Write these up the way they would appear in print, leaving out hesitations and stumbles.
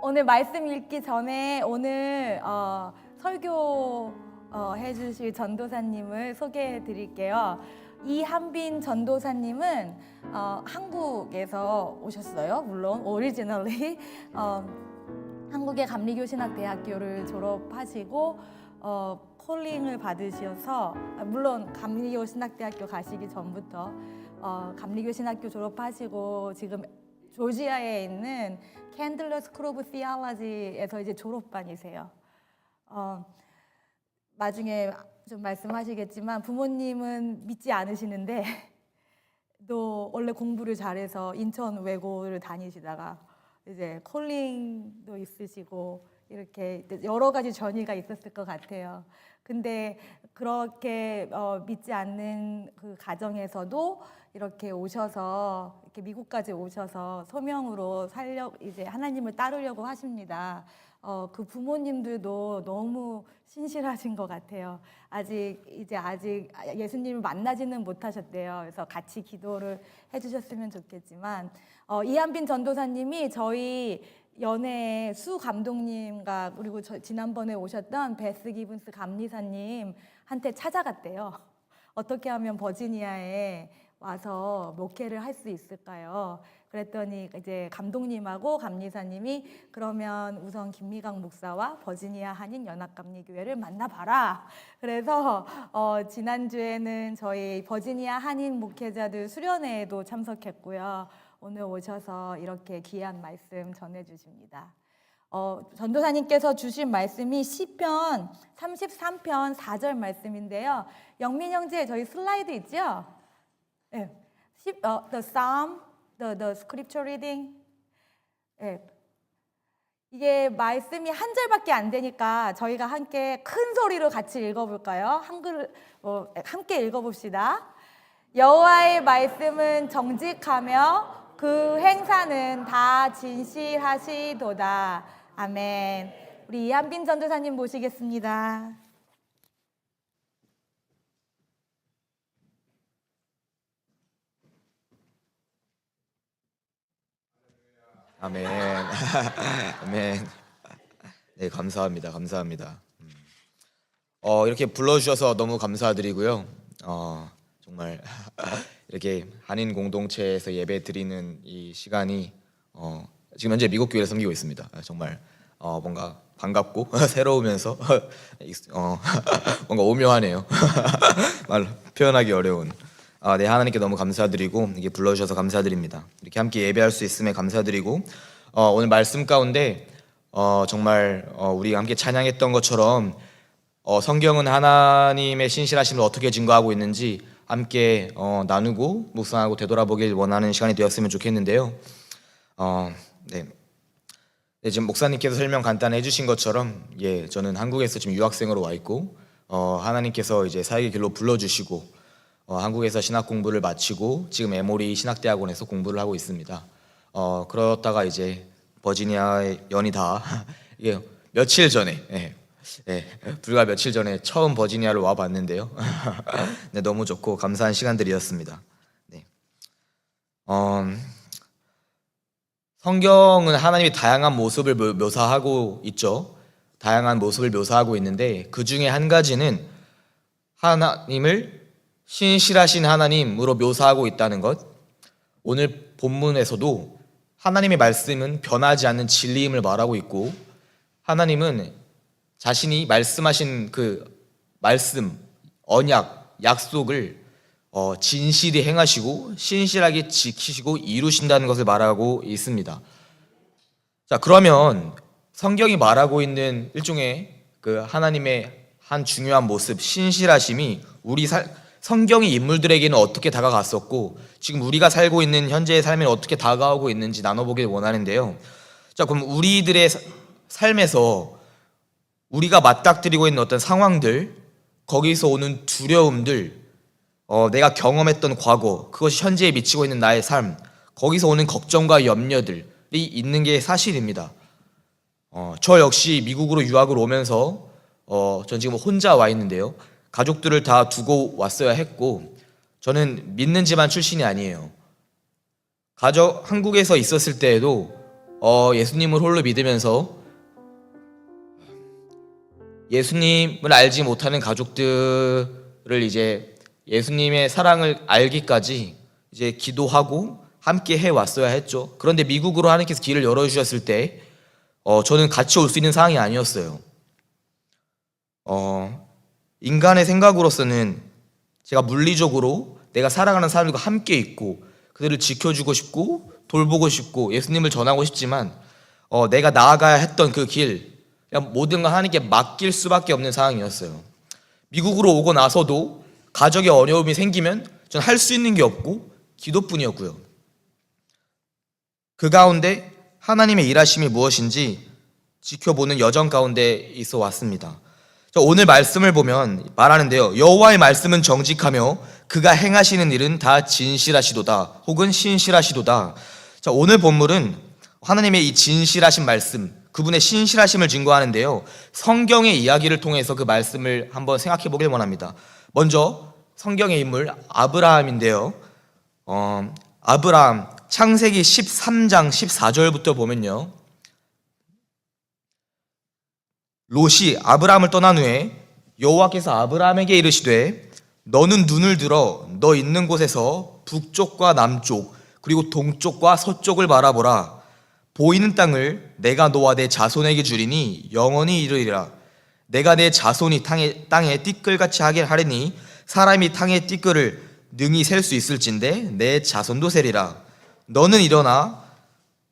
오늘 말씀 읽기 전에 오늘 설교 해주실 전도사님을 소개해 드릴게요. 이한빈 전도사님은 한국에서 오셨어요. 물론 오리지널리 한국의 감리교신학대학교를 졸업하시고 콜링을 받으셔서, 물론 감리교신학대학교 가시기 전부터 감리교신학교 졸업하시고 지금 조지아에 있는 캔들러 스쿨 오브 시올로지에서 이제 졸업반이세요. 나중에 좀 말씀하시겠지만 부모님은 믿지 않으시는데 또 원래 공부를 잘해서 인천 외고를 다니시다가 이제 콜링도 있으시고 이렇게 여러 가지 전이가 있었을 것 같아요. 근데 그렇게 믿지 않는 그 가정에서도 이렇게 오셔서, 이렇게 미국까지 오셔서 소명으로 이제 하나님을 따르려고 하십니다. 그 부모님들도 너무 신실하신 것 같아요. 아직 예수님을 만나지는 못하셨대요. 그래서 같이 기도를 해주셨으면 좋겠지만, 이한빈 전도사님이 저희 연애의 수 감독님과 그리고 지난번에 오셨던 베스 기븐스 감리사님한테 찾아갔대요. 어떻게 하면 버지니아에 와서 목회를 할 수 있을까요? 그랬더니 이제 감독님하고 감리사님이 그러면 우선 김미강 목사와 버지니아 한인 연합감리교회를 만나봐라. 그래서 지난주에는 저희 버지니아 한인 목회자들 수련회에도 참석했고요. 오늘 오셔서 이렇게 귀한 말씀 전해주십니다. 전도사님께서 주신 말씀이 시편 33편 4절 말씀인데요. 영민 형제, 저희 슬라이드 있죠? 네. The Psalm, the Scripture Reading. 네. 이게 말씀이 한 절밖에 안 되니까 저희가 함께 큰 소리로 같이 읽어볼까요? 함께 읽어봅시다. 여호와의 말씀은 정직하며 그 행사는 다 진실하시도다. 아멘. 우리 이한빈 전도사님 모시겠습니다. 아멘. 아멘. 네, 감사합니다. 이렇게 불러주셔서 너무 감사드리고요. 정말 이렇게 한인 공동체에서 예배 드리는 이 시간이 지금 현재 미국 교회를 섬기고 있습니다. 정말 뭔가 반갑고 새로우면서 뭔가 오묘하네요. 말로 표현하기 어려운. 네, 하나님께 너무 감사드리고 이게 불러주셔서 감사드립니다. 이렇게 함께 예배할 수 있음에 감사드리고 오늘 말씀 가운데 정말 우리가 함께 찬양했던 것처럼 성경은 하나님의 신실하심을 어떻게 증거하고 있는지 함께 나누고 묵상하고 되돌아보길 원하는 시간이 되었으면 좋겠는데요. 네, 지금 목사님께서 설명 간단히 해주신 것처럼 저는 한국에서 지금 유학생으로 와 있고 하나님께서 이제 사역의 길로 불러주시고 한국에서 신학 공부를 마치고 지금 에모리 신학대학원에서 공부를 하고 있습니다. 그러다가 이제 버지니아 연이 다 이게 며칠 전에 불과 며칠 전에 처음 버지니아를 와 봤는데요. 네, 너무 좋고 감사한 시간들이었습니다. 네. 성경은 하나님의 다양한 모습을 묘사하고 있죠. 다양한 모습을 묘사하고 있는데 그 중에 한 가지는 하나님을 신실하신 하나님으로 묘사하고 있다는 것. 오늘 본문에서도 하나님의 말씀은 변하지 않는 진리임을 말하고 있고 하나님은 자신이 말씀하신 그 말씀, 언약, 약속을 진실히 행하시고 신실하게 지키시고 이루신다는 것을 말하고 있습니다. 자, 그러면 성경이 말하고 있는 일종의 그 하나님의 한 중요한 모습, 신실하심이 성경의 인물들에게는 어떻게 다가갔었고 지금 우리가 살고 있는 현재의 삶에 어떻게 다가오고 있는지 나눠보길 원하는데요. 자, 그럼 우리들의 삶에서 우리가 맞닥뜨리고 있는 어떤 상황들, 거기서 오는 두려움들, 내가 경험했던 과거, 그것이 현재에 미치고 있는 나의 삶, 거기서 오는 걱정과 염려들이 있는 게 사실입니다. 저 역시 미국으로 유학을 오면서 전 지금 혼자 와 있는데요. 가족들을 다 두고 왔어야 했고 저는 믿는 집안 출신이 아니에요. 한국에서 있었을 때에도 예수님을 홀로 믿으면서 예수님을 알지 못하는 가족들을 이제 예수님의 사랑을 알기까지 이제 기도하고 함께 해왔어야 했죠. 그런데 미국으로 하나님께서 길을 열어주셨을 때 저는 같이 올 수 있는 상황이 아니었어요. 인간의 생각으로서는 제가 물리적으로 내가 사랑하는 사람들과 함께 있고 그들을 지켜주고 싶고 돌보고 싶고 예수님을 전하고 싶지만 내가 나아가야 했던 그 길, 그냥 모든 걸 하나님께 맡길 수밖에 없는 상황이었어요. 미국으로 오고 나서도 가정에 어려움이 생기면 전 할 수 있는 게 없고 기도뿐이었고요. 그 가운데 하나님의 일하심이 무엇인지 지켜보는 여정 가운데 있어 왔습니다. 오늘 말씀을 보면 말하는데요. 여호와의 말씀은 정직하며 그가 행하시는 일은 다 진실하시도다 혹은 신실하시도다. 자, 오늘 본문은 하나님의 이 진실하신 말씀, 그분의 신실하심을 증거하는데요. 성경의 이야기를 통해서 그 말씀을 한번 생각해 보길 원합니다. 먼저 성경의 인물 아브라함인데요. 아브라함 창세기 13장 14절부터 보면요. 롯이 아브라함을 떠난 후에 여호와께서 아브라함에게 이르시되 너는 눈을 들어 너 있는 곳에서 북쪽과 남쪽 그리고 동쪽과 서쪽을 바라보라. 보이는 땅을 내가 너와 내 자손에게 주리니 영원히 이르리라. 내가 내 자손이 땅에 띠끌같이 하게 하리니 사람이 땅의 띠끌을 능히 셀 수 있을진데 내 자손도 세리라. 너는 일어나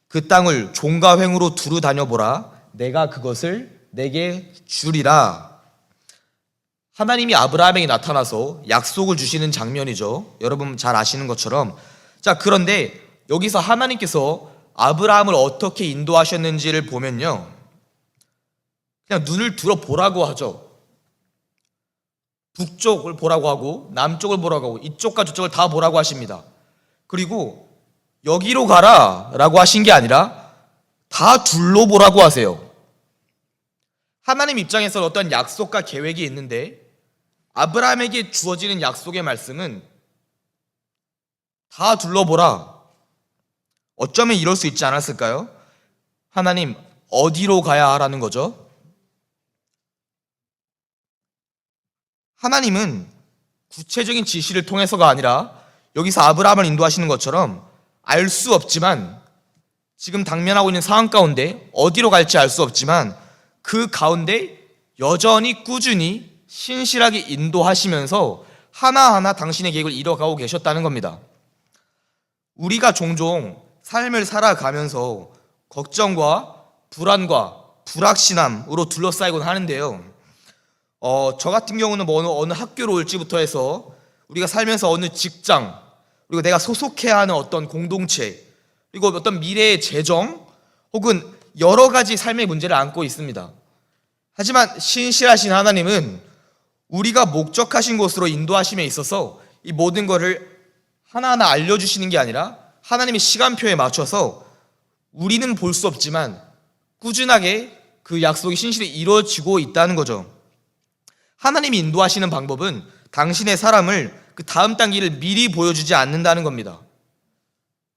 그 땅을 종과 횡으로 두루 다녀보라. 내가 그것을 내게 주리라. 하나님이 아브라함에게 나타나서 약속을 주시는 장면이죠. 여러분 잘 아시는 것처럼. 자, 그런데 여기서 하나님께서 아브라함을 어떻게 인도하셨는지를 보면요, 그냥 눈을 들어 보라고 하죠. 북쪽을 보라고 하고 남쪽을 보라고 하고 이쪽과 저쪽을 다 보라고 하십니다. 그리고 여기로 가라 라고 하신 게 아니라 다 둘러보라고 하세요. 하나님 입장에서는 어떤 약속과 계획이 있는데 아브라함에게 주어지는 약속의 말씀은 다 둘러보라. 어쩌면 이럴 수 있지 않았을까요? 하나님 어디로 가야 하라는 거죠? 하나님은 구체적인 지시를 통해서가 아니라 여기서 아브라함을 인도하시는 것처럼 알 수 없지만 지금 당면하고 있는 상황 가운데 어디로 갈지 알 수 없지만 그 가운데 여전히 꾸준히 신실하게 인도하시면서 하나하나 당신의 계획을 이뤄가고 계셨다는 겁니다. 우리가 종종 삶을 살아가면서 걱정과 불안과 불확실함으로 둘러싸이곤 하는데요. 저 같은 경우는 어느 학교로 올지부터 해서 우리가 살면서 어느 직장, 그리고 내가 소속해야 하는 어떤 공동체, 그리고 어떤 미래의 재정, 혹은 여러 가지 삶의 문제를 안고 있습니다. 하지만 신실하신 하나님은 우리가 목적하신 곳으로 인도하심에 있어서 이 모든 것을 하나하나 알려주시는 게 아니라 하나님의 시간표에 맞춰서 우리는 볼 수 없지만 꾸준하게 그 약속이 신실히 이루어지고 있다는 거죠. 하나님이 인도하시는 방법은 당신의 사람을 그 다음 단계를 미리 보여주지 않는다는 겁니다.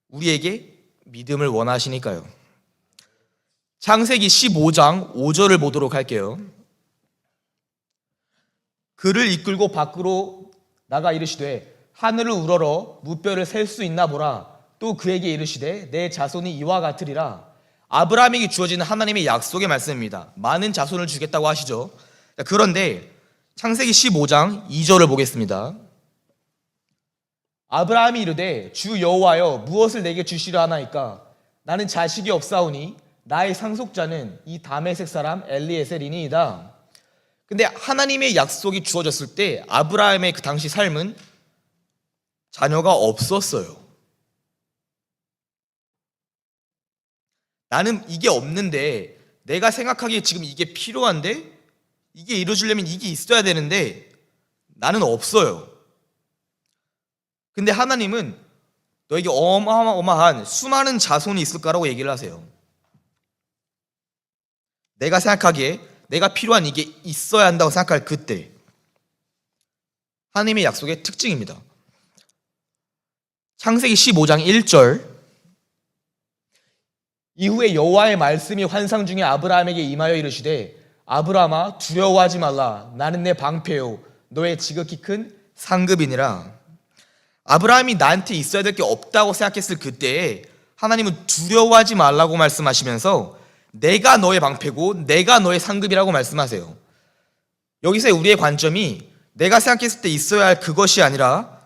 우리에게 믿음을 원하시니까요. 창세기 15장 5절을 보도록 할게요. 그를 이끌고 밖으로 나가 이르시되 하늘을 우러러 무뼈를 셀 수 있나 보라. 또 그에게 이르시되 내 자손이 이와 같으리라. 아브라함에게 주어지는 하나님의 약속의 말씀입니다. 많은 자손을 주겠다고 하시죠. 그런데 창세기 15장 2절을 보겠습니다. 아브라함이 이르되 주 여호와여 무엇을 내게 주시려 하나이까? 나는 자식이 없사오니 나의 상속자는 이 다메섹 사람 엘리에셀이니이다. 근데 하나님의 약속이 주어졌을 때 아브라함의 그 당시 삶은 자녀가 없었어요. 나는 이게 없는데, 내가 생각하기에 지금 이게 필요한데, 이게 이루어지려면 이게 있어야 되는데 나는 없어요. 근데 하나님은 너에게 어마어마한 수많은 자손이 있을 거라고 얘기를 하세요. 내가 생각하기에 내가 필요한 이게 있어야 한다고 생각할 그때, 하나님의 약속의 특징입니다. 창세기 15장 1절, 이후에 여호와의 말씀이 환상 중에 아브라함에게 임하여 이르시되 아브라함아 두려워하지 말라. 나는 내 방패요 너의 지극히 큰 상급이니라. 아브라함이 나한테 있어야 될 게 없다고 생각했을 그때에 하나님은 두려워하지 말라고 말씀하시면서 내가 너의 방패고 내가 너의 상급이라고 말씀하세요. 여기서 우리의 관점이 내가 생각했을 때 있어야 할 그것이 아니라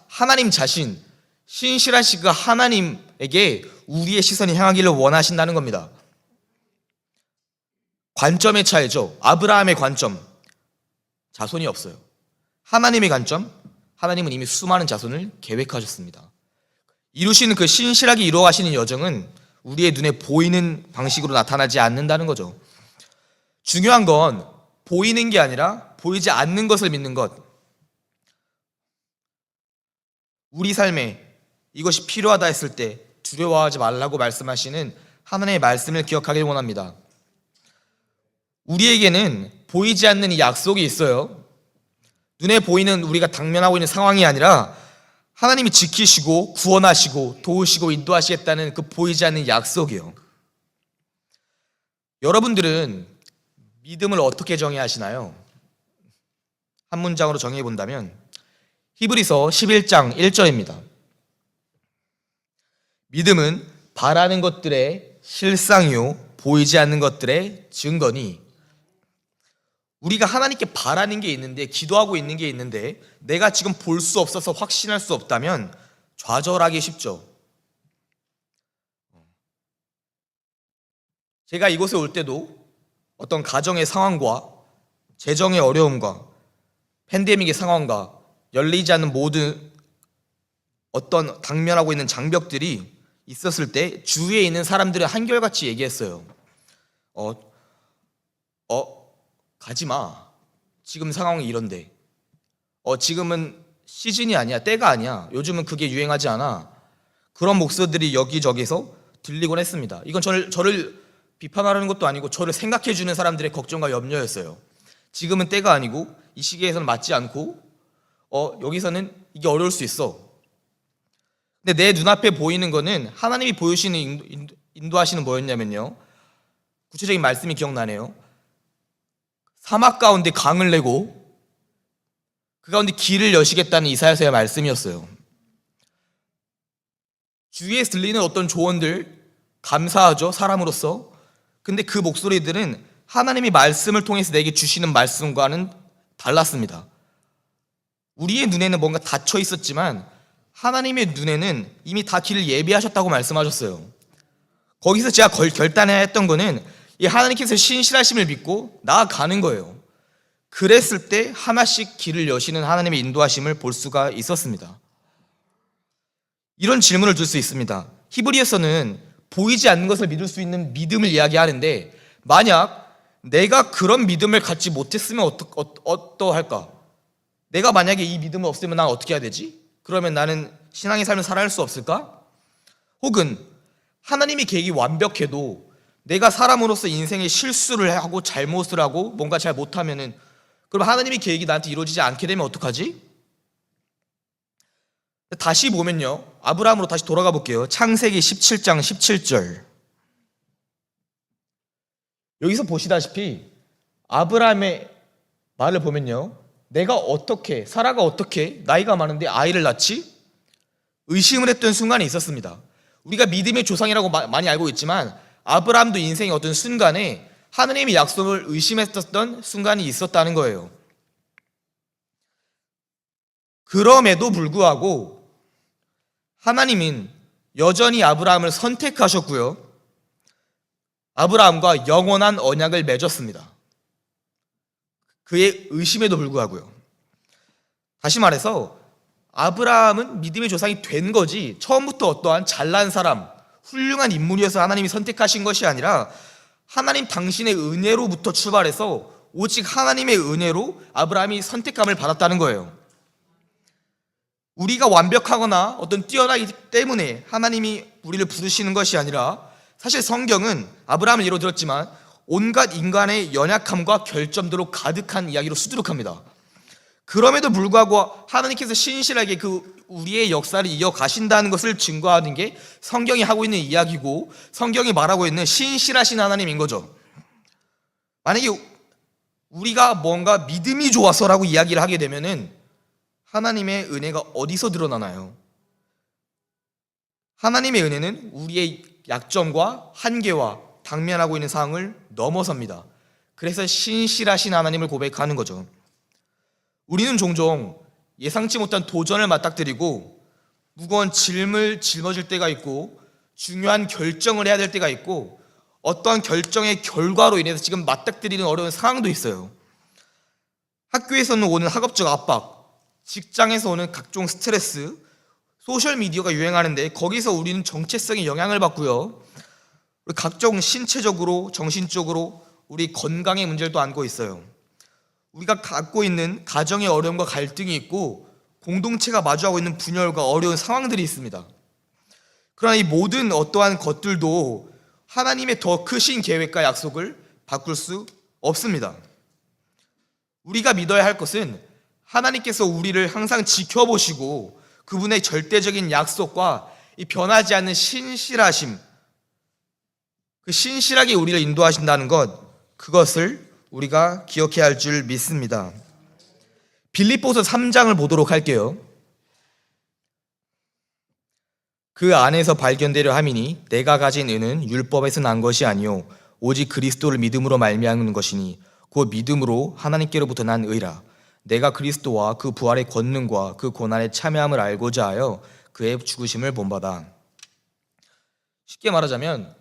하나님 자신, 신실하신 그 하나님에게 우리의 시선이 향하기를 원하신다는 겁니다. 관점의 차이죠. 아브라함의 관점, 자손이 없어요. 하나님의 관점, 하나님은 이미 수많은 자손을 계획하셨습니다. 이루시는 그 신실하게 이루어가시는 여정은 우리의 눈에 보이는 방식으로 나타나지 않는다는 거죠. 중요한 건 보이는 게 아니라 보이지 않는 것을 믿는 것. 우리 삶에 이것이 필요하다 했을 때 두려워하지 말라고 말씀하시는 하나님의 말씀을 기억하길 원합니다. 우리에게는 보이지 않는 이 약속이 있어요. 눈에 보이는 우리가 당면하고 있는 상황이 아니라 하나님이 지키시고 구원하시고 도우시고 인도하시겠다는 그 보이지 않는 약속이요. 여러분들은 믿음을 어떻게 정의하시나요? 한 문장으로 정의해 본다면 히브리서 11장 1절입니다. 믿음은 바라는 것들의 실상이요 보이지 않는 것들의 증거니. 우리가 하나님께 바라는 게 있는데, 기도하고 있는 게 있는데 내가 지금 볼 수 없어서 확신할 수 없다면 좌절하기 쉽죠. 제가 이곳에 올 때도 어떤 가정의 상황과 재정의 어려움과 팬데믹의 상황과 열리지 않는 모든 어떤 당면하고 있는 장벽들이 있었을 때 주위에 있는 사람들은 한결같이 얘기했어요. 가지마. 지금 상황이 이런데. 지금은 시즌이 아니야. 때가 아니야. 요즘은 그게 유행하지 않아. 그런 목소리들이 여기저기서 들리곤 했습니다. 이건 저를 비판하려는 것도 아니고 저를 생각해주는 사람들의 걱정과 염려였어요. 지금은 때가 아니고 이 시기에서는 맞지 않고 여기서는 이게 어려울 수 있어. 근데 내 눈앞에 보이는 거는 하나님이 보여주시는 인도하시는 뭐였냐면요, 구체적인 말씀이 기억나네요. 사막 가운데 강을 내고 그 가운데 길을 여시겠다는 이사야서의 말씀이었어요. 주위에 들리는 어떤 조언들 감사하죠, 사람으로서. 근데 그 목소리들은 하나님이 말씀을 통해서 내게 주시는 말씀과는 달랐습니다. 우리의 눈에는 뭔가 닫혀 있었지만 하나님의 눈에는 이미 다 길을 예비하셨다고 말씀하셨어요. 거기서 제가 결단해야 했던 거는 이 하나님께서 신실하심을 믿고 나아가는 거예요. 그랬을 때 하나씩 길을 여시는 하나님의 인도하심을 볼 수가 있었습니다. 이런 질문을 줄 수 있습니다. 히브리에서는 보이지 않는 것을 믿을 수 있는 믿음을 이야기하는데, 만약 내가 그런 믿음을 갖지 못했으면 어떠할까? 내가 만약에 이 믿음이 없으면 난 어떻게 해야 되지? 그러면 나는 신앙의 삶을 살아갈 수 없을까? 혹은 하나님의 계획이 완벽해도 내가 사람으로서 인생에 실수를 하고 잘못을 하고 뭔가 잘 못하면은, 그럼 하나님의 계획이 나한테 이루어지지 않게 되면 어떡하지? 다시 보면요, 아브라함으로 다시 돌아가 볼게요. 창세기 17장 17절. 여기서 보시다시피 아브라함의 말을 보면요, 사라가 어떻게 나이가 많은데 아이를 낳지? 의심을 했던 순간이 있었습니다. 우리가 믿음의 조상이라고 많이 알고 있지만 아브라함도 인생의 어떤 순간에 하나님의 약속을 의심했었던 순간이 있었다는 거예요. 그럼에도 불구하고 하나님은 여전히 아브라함을 선택하셨고요, 아브라함과 영원한 언약을 맺었습니다. 그의 의심에도 불구하고요. 다시 말해서 아브라함은 믿음의 조상이 된 거지, 처음부터 어떠한 잘난 사람, 훌륭한 인물이어서 하나님이 선택하신 것이 아니라 하나님 당신의 은혜로부터 출발해서 오직 하나님의 은혜로 아브라함이 선택감을 받았다는 거예요. 우리가 완벽하거나 어떤 뛰어나기 때문에 하나님이 우리를 부르시는 것이 아니라, 사실 성경은 아브라함을 예로 들었지만 온갖 인간의 연약함과 결점들로 가득한 이야기로 수두룩합니다. 그럼에도 불구하고 하나님께서 신실하게 그 우리의 역사를 이어가신다는 것을 증거하는 게 성경이 하고 있는 이야기고 성경이 말하고 있는 신실하신 하나님인 거죠. 만약에 우리가 뭔가 믿음이 좋아서라고 이야기를 하게 되면은 하나님의 은혜가 어디서 드러나나요? 하나님의 은혜는 우리의 약점과 한계와 당면하고 있는 상황을 넘어섭니다. 그래서 신실하신 하나님을 고백하는 거죠. 우리는 종종 예상치 못한 도전을 맞닥뜨리고 무거운 짐을 짊어질 때가 있고 중요한 결정을 해야 될 때가 있고 어떠한 결정의 결과로 인해서 지금 맞닥뜨리는 어려운 상황도 있어요. 학교에서는 오는 학업적 압박, 직장에서 오는 각종 스트레스, 소셜미디어가 유행하는데 거기서 우리는 정체성에 영향을 받고요. 각종 신체적으로, 정신적으로 우리 건강의 문제를 또 안고 있어요. 우리가 갖고 있는 가정의 어려움과 갈등이 있고 공동체가 마주하고 있는 분열과 어려운 상황들이 있습니다. 그러나 이 모든 어떠한 것들도 하나님의 더 크신 계획과 약속을 바꿀 수 없습니다. 우리가 믿어야 할 것은 하나님께서 우리를 항상 지켜보시고 그분의 절대적인 약속과 이 변하지 않는 신실하심, 그 신실하게 우리를 인도하신다는 것, 그것을 우리가 기억해야 할 줄 믿습니다. 빌립보서 3장을 보도록 할게요. 그 안에서 발견되려 함이니 내가 가진 은은 율법에서 난 것이 아니요 오직 그리스도를 믿음으로 말미암는 것이니 곧 믿음으로 하나님께로부터 난 의라. 내가 그리스도와 그 부활의 권능과 그 고난의 참여함을 알고자 하여 그의 죽으심을 본받아. 쉽게 말하자면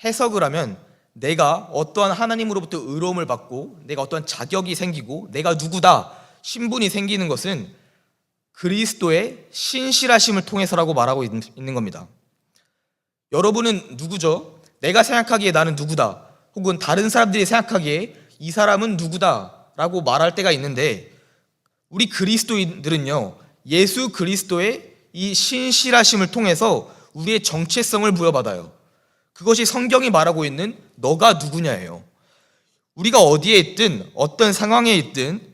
해석을 하면 내가 어떠한 하나님으로부터 의로움을 받고 내가 어떠한 자격이 생기고 내가 누구다 신분이 생기는 것은 그리스도의 신실하심을 통해서라고 말하고 있는 겁니다. 여러분은 누구죠? 내가 생각하기에 나는 누구다 혹은 다른 사람들이 생각하기에 이 사람은 누구다 라고 말할 때가 있는데 우리 그리스도인들은요 예수 그리스도의 이 신실하심을 통해서 우리의 정체성을 부여받아요. 그것이 성경이 말하고 있는 너가 누구냐예요. 우리가 어디에 있든 어떤 상황에 있든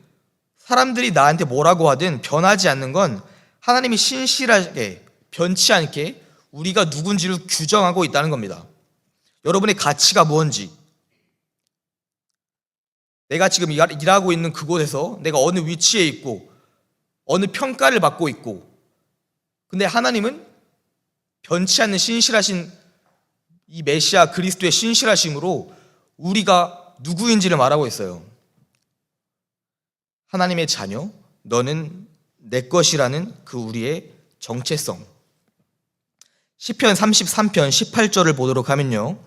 사람들이 나한테 뭐라고 하든 변하지 않는 건 하나님이 신실하게 변치 않게 우리가 누군지를 규정하고 있다는 겁니다. 여러분의 가치가 뭔지, 내가 지금 일하고 있는 그곳에서 내가 어느 위치에 있고 어느 평가를 받고 있고, 근데 하나님은 변치 않는 신실하신 이 메시아 그리스도의 신실하심으로 우리가 누구인지를 말하고 있어요. 하나님의 자녀, 너는 내 것이라는 그 우리의 정체성. 시편 33편 18절을 보도록 하면요,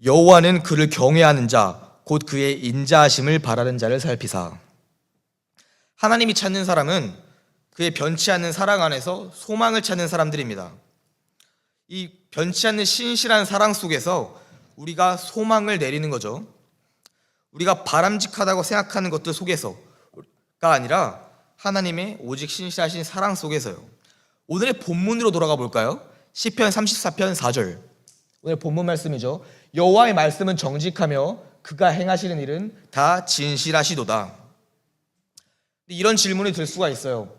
여호와는 그를 경외하는 자 곧 그의 인자하심을 바라는 자를 살피사. 하나님이 찾는 사람은 그의 변치 않는 사랑 안에서 소망을 찾는 사람들입니다. 이 변치 않는 신실한 사랑 속에서 우리가 소망을 내리는 거죠. 우리가 바람직하다고 생각하는 것들 속에서가 아니라 하나님의 오직 신실하신 사랑 속에서요. 오늘의 본문으로 돌아가 볼까요? 시편 34편 4절. 오늘 본문 말씀이죠. 여호와의 말씀은 정직하며 그가 행하시는 일은 다 진실하시도다. 이런 질문이 들 수가 있어요.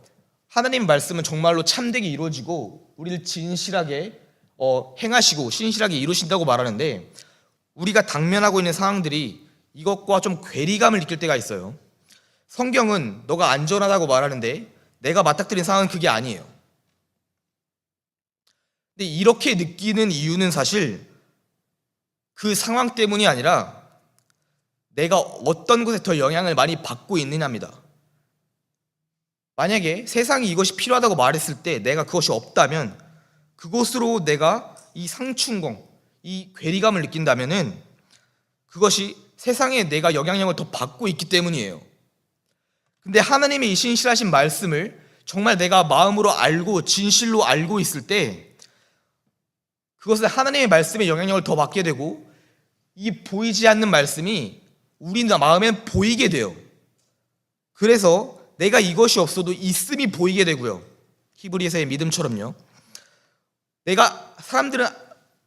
하나님 말씀은 정말로 참되게 이루어지고 우리를 진실하게 행하시고 신실하게 이루신다고 말하는데 우리가 당면하고 있는 상황들이 이것과 좀 괴리감을 느낄 때가 있어요. 성경은 너가 안전하다고 말하는데 내가 맞닥뜨린 상황은 그게 아니에요. 근데 이렇게 느끼는 이유는 사실 그 상황 때문이 아니라 내가 어떤 것에 더 영향을 많이 받고 있느냐입니다. 만약에 세상이 이것이 필요하다고 말했을 때 내가 그것이 없다면 그것으로 내가 이 상충공, 이 괴리감을 느낀다면은 그것이 세상에 내가 영향력을 더 받고 있기 때문이에요. 근데 하나님의 이 신실하신 말씀을 정말 내가 마음으로 알고 진실로 알고 있을 때 그것은 하나님의 말씀에 영향력을 더 받게 되고 이 보이지 않는 말씀이 우리 마음엔 보이게 돼요. 그래서 내가 이것이 없어도 있음이 보이게 되고요. 히브리서의 믿음처럼요. 내가 사람들은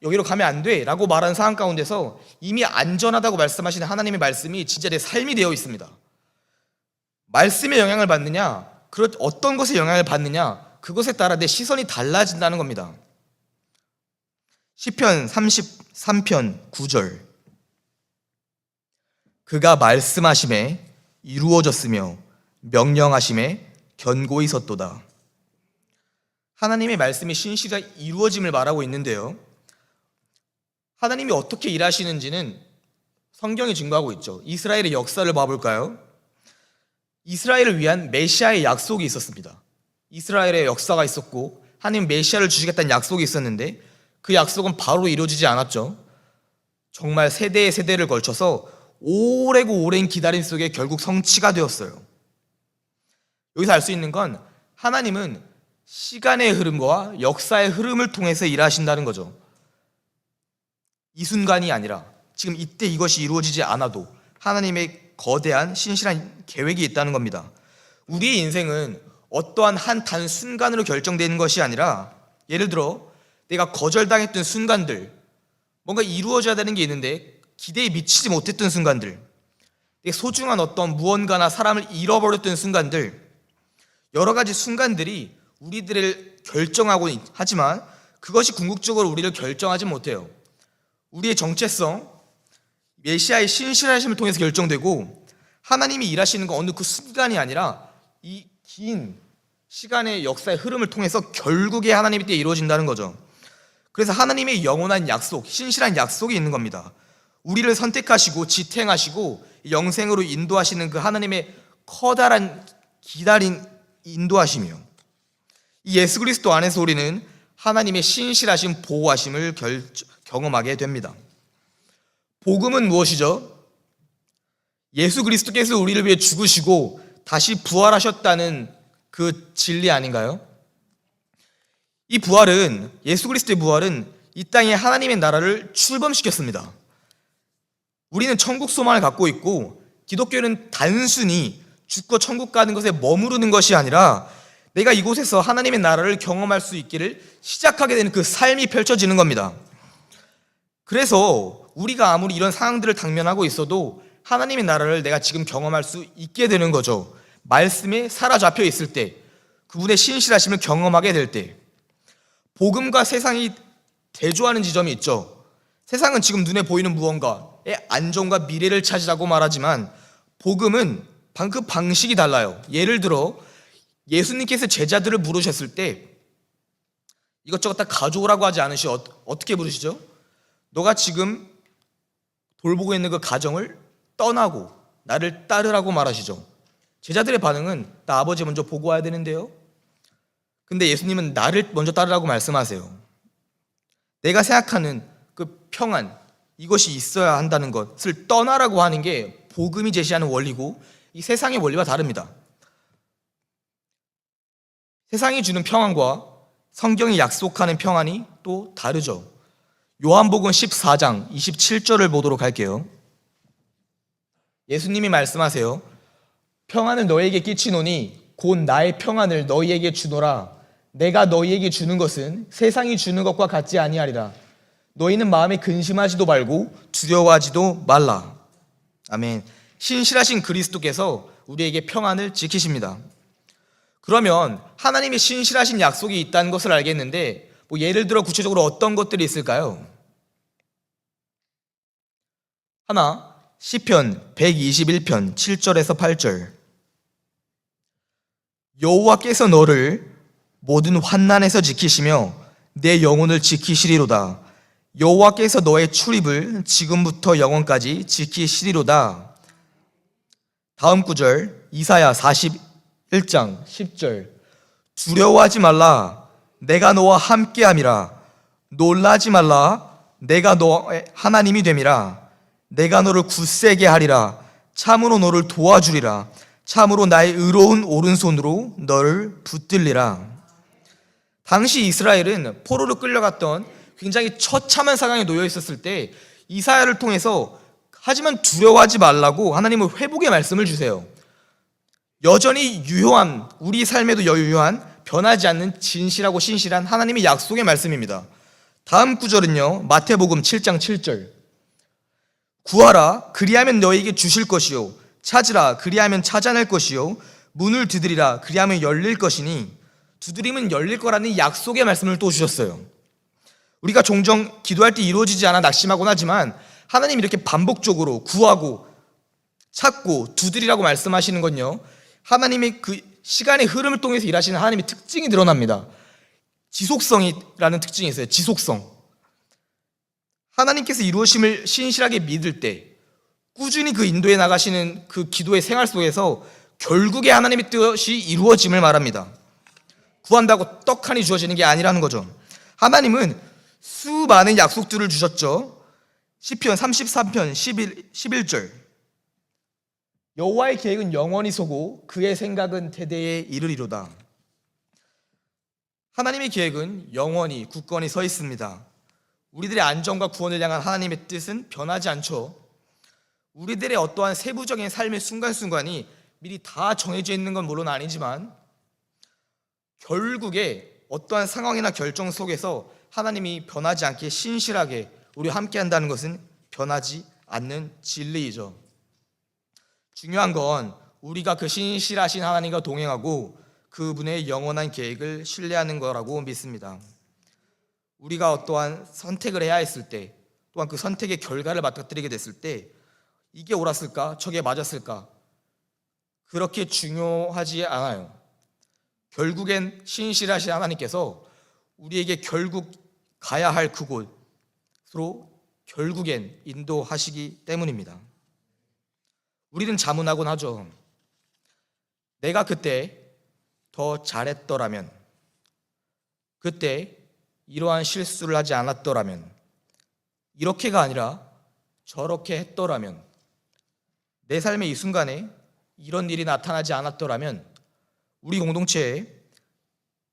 여기로 가면 안 돼 라고 말하는 상황 가운데서 이미 안전하다고 말씀하시는 하나님의 말씀이 진짜 내 삶이 되어 있습니다. 말씀에 영향을 받느냐, 어떤 것에 영향을 받느냐, 그것에 따라 내 시선이 달라진다는 겁니다. 시편 33편 9절. 그가 말씀하심에 이루어졌으며 명령하심에 견고히 섰도다. 하나님의 말씀이 신실하게 이루어짐을 말하고 있는데요. 하나님이 어떻게 일하시는지는 성경이 증거하고 있죠. 이스라엘의 역사를 봐볼까요? 이스라엘을 위한 메시아의 약속이 있었습니다. 이스라엘의 역사가 있었고 하나님 메시아를 주시겠다는 약속이 있었는데 그 약속은 바로 이루어지지 않았죠. 정말 세대의 세대를 걸쳐서 오래고 오랜 기다림 속에 결국 성취가 되었어요. 여기서 알 수 있는 건 하나님은 시간의 흐름과 역사의 흐름을 통해서 일하신다는 거죠. 이 순간이 아니라 지금 이때 이것이 이루어지지 않아도 하나님의 거대한 신실한 계획이 있다는 겁니다. 우리의 인생은 어떠한 한 단순간으로 결정되는 것이 아니라, 예를 들어 내가 거절당했던 순간들, 뭔가 이루어져야 되는 게 있는데 기대에 미치지 못했던 순간들, 내 소중한 어떤 무언가나 사람을 잃어버렸던 순간들, 여러 가지 순간들이 우리들을 결정하고 하지만 그것이 궁극적으로 우리를 결정하지 못해요. 우리의 정체성, 메시아의 신실하심을 통해서 결정되고, 하나님이 일하시는 건 어느 그 순간이 아니라 이 긴 시간의 역사의 흐름을 통해서 결국에 하나님의 때에 이루어진다는 거죠. 그래서 하나님의 영원한 약속, 신실한 약속이 있는 겁니다. 우리를 선택하시고 지탱하시고 영생으로 인도하시는 그 하나님의 커다란 기다린 인도하심이요. 이 예수 그리스도 안에서 우리는 하나님의 신실하신 보호하심을 경험하게 됩니다. 복음은 무엇이죠? 예수 그리스도께서 우리를 위해 죽으시고 다시 부활하셨다는 그 진리 아닌가요? 이 부활은, 예수 그리스도의 부활은 이 땅에 하나님의 나라를 출범시켰습니다. 우리는 천국 소망을 갖고 있고, 기독교는 단순히 죽고 천국 가는 것에 머무르는 것이 아니라 내가 이곳에서 하나님의 나라를 경험할 수 있기를 시작하게 되는 그 삶이 펼쳐지는 겁니다. 그래서 우리가 아무리 이런 상황들을 당면하고 있어도 하나님의 나라를 내가 지금 경험할 수 있게 되는 거죠. 말씀에 사로잡혀 있을 때, 그분의 신실하심을 경험하게 될 때. 복음과 세상이 대조하는 지점이 있죠. 세상은 지금 눈에 보이는 무언가의 안정과 미래를 찾으라고 말하지만 복음은 그 방식이 달라요. 예를 들어 예수님께서 제자들을 부르셨을 때 이것저것 다 가져오라고 하지 않으시고 어떻게 부르시죠? 너가 지금 돌보고 있는 그 가정을 떠나고 나를 따르라고 말하시죠. 제자들의 반응은 나 아버지 먼저 보고 와야 되는데요. 근데 예수님은 나를 먼저 따르라고 말씀하세요. 내가 생각하는 그 평안, 이것이 있어야 한다는 것을 떠나라고 하는 게 복음이 제시하는 원리고 이 세상의 원리와 다릅니다. 세상이 주는 평안과 성경이 약속하는 평안이 또 다르죠. 요한복음 14장 27절을 보도록 할게요. 예수님이 말씀하세요. 평안을 너희에게 끼치노니 곧 나의 평안을 너희에게 주노라. 내가 너희에게 주는 것은 세상이 주는 것과 같지 아니하리라. 너희는 마음에 근심하지도 말고 두려워하지도 말라. 아멘. 신실하신 그리스도께서 우리에게 평안을 지키십니다. 그러면 하나님의 신실하신 약속이 있다는 것을 알겠는데, 예를 들어 구체적으로 어떤 것들이 있을까요? 하나, 시편 121편 7절에서 8절. 여호와께서 너를 모든 환난에서 지키시며 내 영혼을 지키시리로다. 여호와께서 너의 출입을 지금부터 영원까지 지키시리로다. 다음 구절, 이사야 41장 10절. 두려워하지 말라. 내가 너와 함께함이라. 놀라지 말라. 내가 너의 하나님이 됨이라. 내가 너를 굳세게 하리라. 참으로 너를 도와주리라. 참으로 나의 의로운 오른손으로 너를 붙들리라. 당시 이스라엘은 포로로 끌려갔던 굉장히 처참한 상황에 놓여 있었을 때 이사야를 통해서 하지만 두려워하지 말라고 하나님은 회복의 말씀을 주세요. 여전히 유효한, 우리 삶에도 유효한, 변하지 않는 진실하고 신실한 하나님의 약속의 말씀입니다. 다음 구절은요, 마태복음 7장 7절. 구하라, 그리하면 너희에게 주실 것이요. 찾으라, 그리하면 찾아낼 것이요. 문을 두드리라, 그리하면 열릴 것이니. 두드리면 열릴 거라는 약속의 말씀을 또 주셨어요. 우리가 종종 기도할 때 이루어지지 않아 낙심하곤 하지만 하나님이 이렇게 반복적으로 구하고 찾고 두드리라고 말씀하시는 건요, 하나님의 그 시간의 흐름을 통해서 일하시는 하나님의 특징이 드러납니다. 지속성이라는 특징이 있어요. 지속성. 하나님께서 이루어심을 신실하게 믿을 때, 꾸준히 그 인도해 나가시는 그 기도의 생활 속에서 결국에 하나님의 뜻이 이루어짐을 말합니다. 구한다고 떡하니 주어지는 게 아니라는 거죠. 하나님은 수많은 약속들을 주셨죠. 시편 33편 11절, 여호와의 계획은 영원히 서고 그의 생각은 대대에 이르리로다. 하나님의 계획은 영원히 굳건히 서 있습니다. 우리들의 안전과 구원을 향한 하나님의 뜻은 변하지 않죠. 우리들의 어떠한 세부적인 삶의 순간순간이 미리 다 정해져 있는 건 물론 아니지만 결국에 어떠한 상황이나 결정 속에서 하나님이 변하지 않게 신실하게 우리와 함께 한다는 것은 변하지 않는 진리이죠. 중요한 건 우리가 그 신실하신 하나님과 동행하고 그분의 영원한 계획을 신뢰하는 거라고 믿습니다. 우리가 어떠한 선택을 해야 했을 때, 또한 그 선택의 결과를 맞닥뜨리게 됐을 때 이게 옳았을까? 저게 맞았을까? 그렇게 중요하지 않아요. 결국엔 신실하신 하나님께서 우리에게 결국 가야 할 그곳으로 결국엔 인도하시기 때문입니다. 우리는 자문하곤 하죠. 내가 그때 더 잘했더라면, 그때 이러한 실수를 하지 않았더라면, 이렇게가 아니라 저렇게 했더라면, 내 삶의 이 순간에 이런 일이 나타나지 않았더라면 우리 공동체에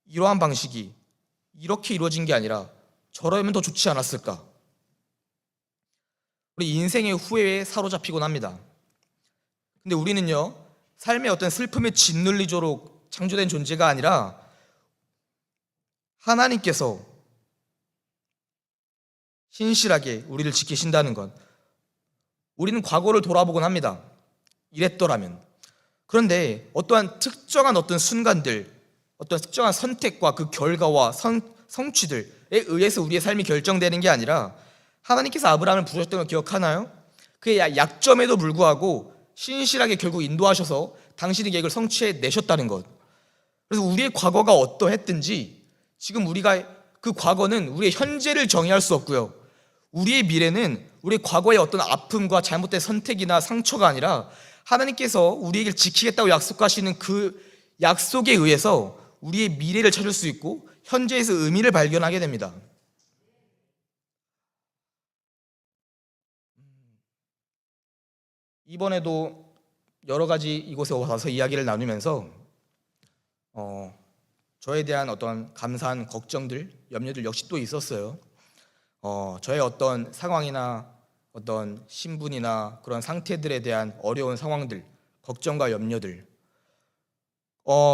이러한 방식이 이렇게 이루어진 게 아니라 저러면 더 좋지 않았을까? 우리 인생의 후회에 사로잡히곤 합니다. 근데 우리는요, 삶의 어떤 슬픔에 짓눌리도록 창조된 존재가 아니라 하나님께서 신실하게 우리를 지키신다는 것, 우리는 과거를 돌아보곤 합니다. 이랬더라면. 그런데 어떠한 특정한 어떤 순간들, 어떤 특정한 선택과 그 결과와 성취들에 의해서 우리의 삶이 결정되는 게 아니라 하나님께서 아브라함을 부르셨던 걸 기억하나요? 그의 약점에도 불구하고 신실하게 결국 인도하셔서 당신의 계획을 성취해 내셨다는 것. 그래서 우리의 과거가 어떠했든지 지금 우리가 그 과거는 우리의 현재를 정의할 수 없고요, 우리의 미래는 우리의 과거의 어떤 아픔과 잘못된 선택이나 상처가 아니라 하나님께서 우리에게 지키겠다고 약속하시는 그 약속에 의해서 우리의 미래를 찾을 수 있고 현재에서 의미를 발견하게 됩니다. 이번에도 여러 가지 이곳에 와서 이야기를 나누면서 저에 대한 어떤 감사한 걱정들, 염려들 역시 또 있었어요. 저의 어떤 상황이나 어떤 신분이나 그런 상태들에 대한 어려운 상황들, 걱정과 염려들.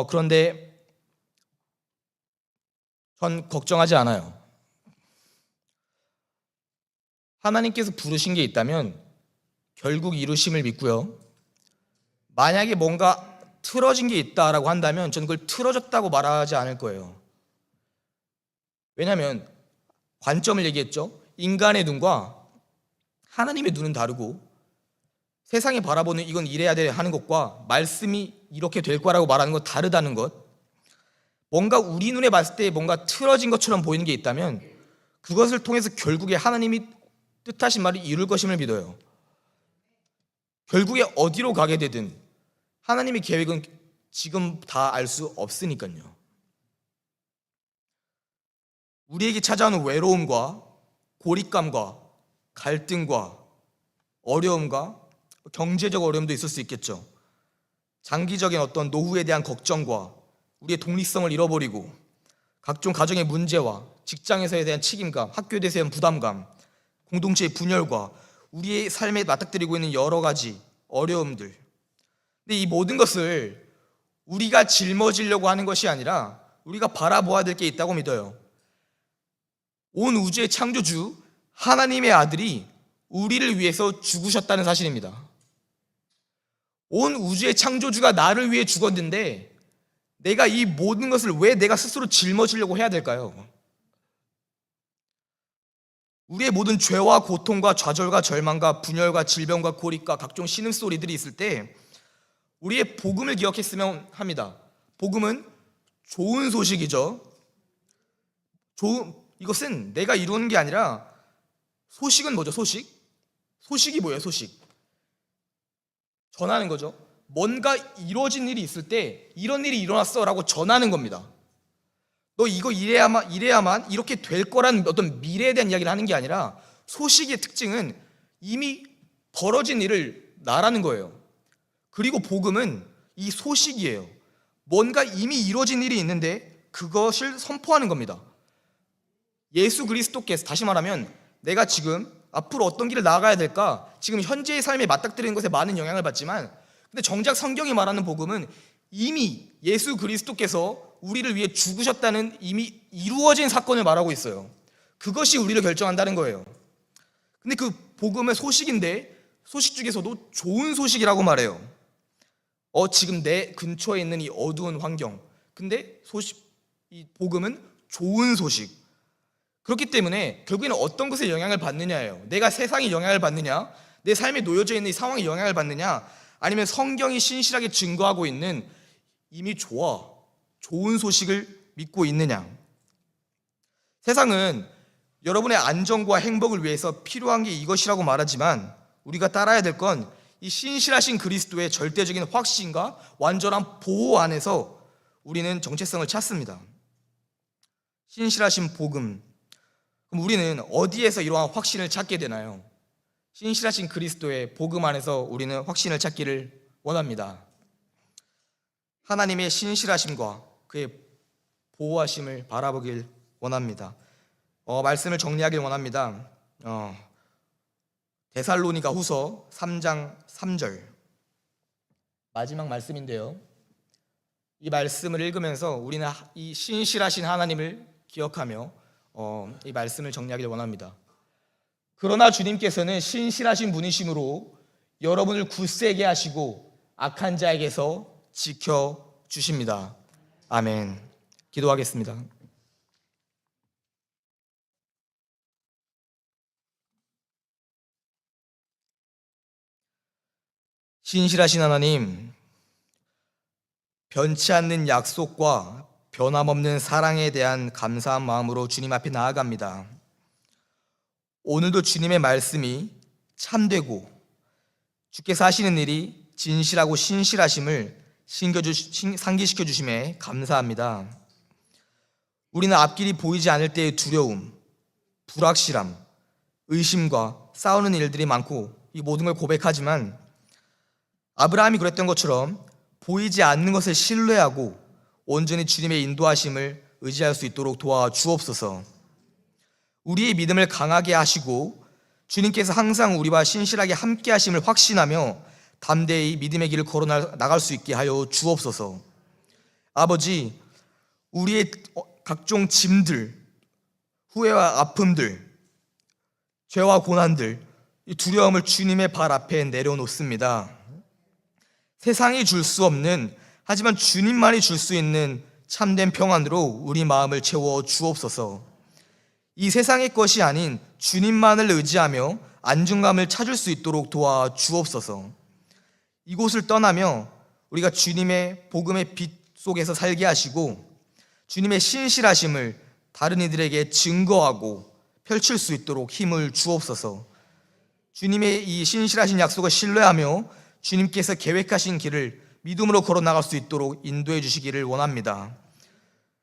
그런데 전 걱정하지 않아요. 하나님께서 부르신 게 있다면 결국 이루심을 믿고요, 만약에 뭔가 틀어진 게 있다라고 한다면 저는 그걸 틀어졌다고 말하지 않을 거예요. 왜냐하면 관점을 얘기했죠. 인간의 눈과 하나님의 눈은 다르고 세상이 바라보는 이건 이래야 돼 하는 것과 말씀이 이렇게 될 거라고 말하는 건 다르다는 것. 뭔가 우리 눈에 봤을 때 뭔가 틀어진 것처럼 보이는 게 있다면 그것을 통해서 결국에 하나님이 뜻하신 말을 이룰 것임을 믿어요. 결국에 어디로 가게 되든 하나님의 계획은 지금 다 알 수 없으니까요. 우리에게 찾아오는 외로움과 고립감과 갈등과 어려움과 경제적 어려움도 있을 수 있겠죠. 장기적인 어떤 노후에 대한 걱정과 우리의 독립성을 잃어버리고 각종 가정의 문제와 직장에서에 대한 책임감, 학교에 대한 부담감, 공동체의 분열과 우리의 삶에 맞닥뜨리고 있는 여러 가지 어려움들. 근데 이 모든 것을 우리가 짊어지려고 하는 것이 아니라 우리가 바라보아야 될 게 있다고 믿어요. 온 우주의 창조주 하나님의 아들이 우리를 위해서 죽으셨다는 사실입니다. 온 우주의 창조주가 나를 위해 죽었는데 내가 이 모든 것을 왜 내가 스스로 짊어지려고 해야 될까요? 우리의 모든 죄와 고통과 좌절과 절망과 분열과 질병과 고립과 각종 신음소리들이 있을 때 우리의 복음을 기억했으면 합니다. 복음은 좋은 소식이죠. 이것은 내가 이루는 게 아니라, 소식은 뭐죠? 소식이 뭐예요? 소식 전하는 거죠. 뭔가 이루어진 일이 있을 때 이런 일이 일어났어 라고 전하는 겁니다. 너 이거 이래야만 이렇게 될 거라는 어떤 미래에 대한 이야기를 하는 게 아니라, 소식의 특징은 이미 벌어진 일을 말하는 거예요. 그리고 복음은 이 소식이에요. 뭔가 이미 이루어진 일이 있는데 그것을 선포하는 겁니다. 예수 그리스도께서, 다시 말하면 내가 지금 앞으로 어떤 길을 나아가야 될까, 지금 현재의 삶에 맞닥뜨리는 것에 많은 영향을 받지만, 근데 정작 성경이 말하는 복음은 이미 예수 그리스도께서 우리를 위해 죽으셨다는 이미 이루어진 사건을 말하고 있어요. 그것이 우리를 결정한다는 거예요. 근데 그 복음은 소식인데, 소식 중에서도 좋은 소식이라고 말해요. 지금 내 근처에 있는 이 어두운 환경, 근데 이 복음은 좋은 소식. 그렇기 때문에 결국에는 어떤 것에 영향을 받느냐예요. 내가 세상에 영향을 받느냐, 내 삶에 놓여져 있는 이 상황에 영향을 받느냐, 아니면 성경이 신실하게 증거하고 있는 이미 좋은 소식을 믿고 있느냐. 세상은 여러분의 안정과 행복을 위해서 필요한 게 이것이라고 말하지만, 우리가 따라야 될 건 이 신실하신 그리스도의 절대적인 확신과 완전한 보호 안에서 우리는 정체성을 찾습니다. 신실하신 복음. 그럼 우리는 어디에서 이러한 확신을 찾게 되나요? 신실하신 그리스도의 복음 안에서 우리는 확신을 찾기를 원합니다. 하나님의 신실하심과 그의 보호하심을 바라보길 원합니다. 말씀을 정리하길 원합니다. 데살로니가 후서 3장 3절 마지막 말씀인데요, 이 말씀을 읽으면서 우리는 이 신실하신 하나님을 기억하며 이 말씀을 정리하길 원합니다. 그러나 주님께서는 신실하신 분이심으로 여러분을 굳세게 하시고 악한 자에게서 지켜주십니다. 아멘. 기도하겠습니다. 신실하신 하나님, 변치 않는 약속과 변함없는 사랑에 대한 감사한 마음으로 주님 앞에 나아갑니다. 오늘도 주님의 말씀이 참되고 주께서 하시는 일이 진실하고 신실하심을 상기시켜 주심에 감사합니다. 우리는 앞길이 보이지 않을 때의 두려움, 불확실함, 의심과 싸우는 일들이 많고 이 모든 걸 고백하지만, 아브라함이 그랬던 것처럼 보이지 않는 것을 신뢰하고 온전히 주님의 인도하심을 의지할 수 있도록 도와주옵소서. 우리의 믿음을 강하게 하시고 주님께서 항상 우리와 신실하게 함께 하심을 확신하며 담대히 믿음의 길을 걸어 나갈 수 있게 하여 주옵소서. 아버지, 우리의 각종 짐들, 후회와 아픔들, 죄와 고난들, 이 두려움을 주님의 발 앞에 내려놓습니다. 세상이 줄 수 없는, 하지만 주님만이 줄 수 있는 참된 평안으로 우리 마음을 채워 주옵소서. 이 세상의 것이 아닌 주님만을 의지하며 안중감을 찾을 수 있도록 도와 주옵소서. 이곳을 떠나며 우리가 주님의 복음의 빛 속에서 살게 하시고 주님의 신실하심을 다른 이들에게 증거하고 펼칠 수 있도록 힘을 주옵소서. 주님의 이 신실하신 약속을 신뢰하며 주님께서 계획하신 길을 믿음으로 걸어 나갈 수 있도록 인도해 주시기를 원합니다.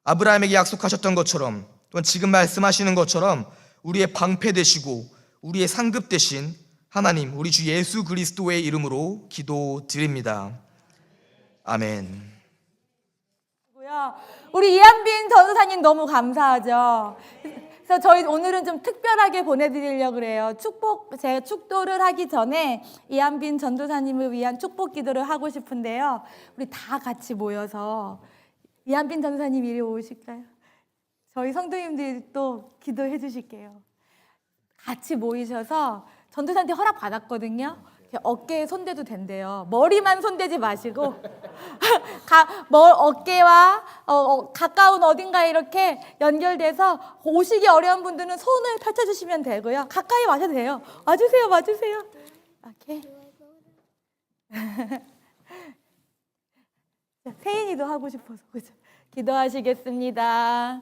아브라함에게 약속하셨던 것처럼, 또한 지금 말씀하시는 것처럼 우리의 방패 되시고 우리의 상급 되신 하나님, 우리 주 예수 그리스도의 이름으로 기도드립니다. 아멘. 우리 이한빈 전도사님 너무 감사하죠. 그래서 저희 오늘은 좀 특별하게 보내드리려고 그래요. 제가 축도를 하기 전에 이한빈 전도사님을 위한 축복 기도를 하고 싶은데요. 우리 다 같이 모여서 이한빈 전도사님 이리 오실까요? 저희 성도님들이 또 기도해 주실게요. 같이 모이셔서 전도사한테 허락 받았거든요. 이렇게 어깨에 손대도 된대요. 머리만 손대지 마시고 어깨와 가까운 어딘가에 이렇게 연결돼서 오시기 어려운 분들은 손을 펼쳐주시면 되고요. 가까이 와셔도 돼요. 와주세요, 와주세요. 이렇게. 세인이도 하고 싶어서 그죠? 기도하시겠습니다.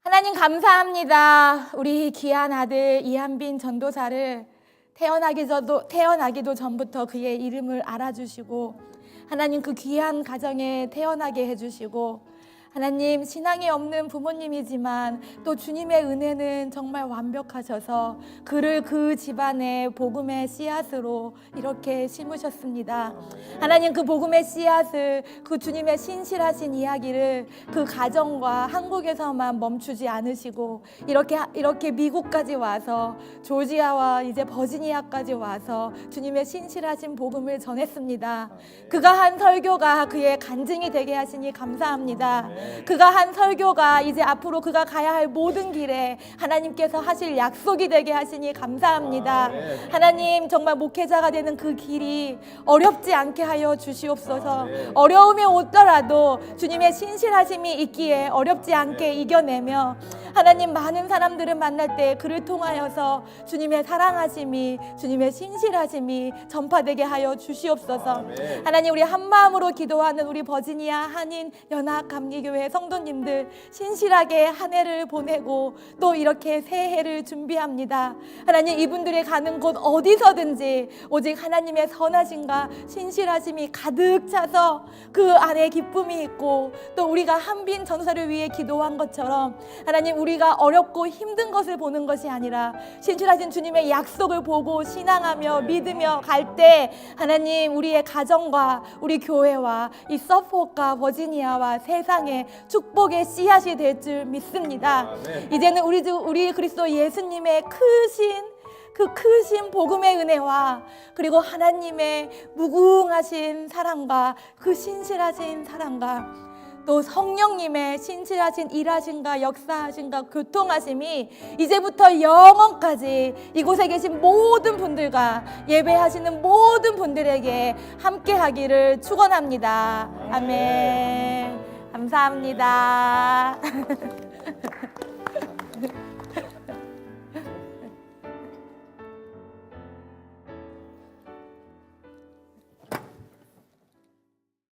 하나님 감사합니다. 우리 귀한 아들 이한빈 전도사를 태어나기도 전부터 그의 이름을 알아주시고 하나님 그 귀한 가정에 태어나게 해주시고 하나님 신앙이 없는 부모님이지만 또 주님의 은혜는 정말 완벽하셔서 그를 그 집안의 복음의 씨앗으로 이렇게 심으셨습니다. 하나님 그 복음의 씨앗을 그 주님의 신실하신 이야기를 그 가정과 한국에서만 멈추지 않으시고 이렇게 미국까지 와서 조지아와 이제 버지니아까지 와서 주님의 신실하신 복음을 전했습니다. 그가 한 설교가 그의 간증이 되게 하시니 감사합니다. 그가 한 설교가 이제 앞으로 그가 가야 할 모든 길에 하나님께서 하실 약속이 되게 하시니 감사합니다. 하나님 정말 목회자가 되는 그 길이 어렵지 않게 하여 주시옵소서. 어려움이 오더라도 주님의 신실하심이 있기에 어렵지 않게 이겨내며 하나님 많은 사람들을 만날 때 그를 통하여서 주님의 사랑하심이 주님의 신실하심이 전파되게 하여 주시옵소서. 하나님 우리 한마음으로 기도하는 우리 버지니아 한인 연합 감리교회 성도님들 신실하게 한 해를 보내고 또 이렇게 새해를 준비합니다. 하나님 이분들이 가는 곳 어디서든지 오직 하나님의 선하심과 신실하심이 가득 차서 그 안에 기쁨이 있고 또 우리가 한빈 전도사를 위해 기도한 것처럼 하나님 우리가 어렵고 힘든 것을 보는 것이 아니라 신실하신 주님의 약속을 보고 신앙하며 믿으며 갈 때 하나님 우리의 가정과 우리 교회와 이 서포크와 버지니아와 세상에 축복의 씨앗이 될 줄 믿습니다. 이제는 우리 그리스도 예수님의 크신 복음의 은혜와 그리고 하나님의 무궁하신 사랑과 그 신실하신 사랑과 또 성령님의 신실하신 일하심과 역사하심과 교통하심이 이제부터 영원까지 이곳에 계신 모든 분들과 예배하시는 모든 분들에게 함께하기를 축원합니다. 아멘. 감사합니다.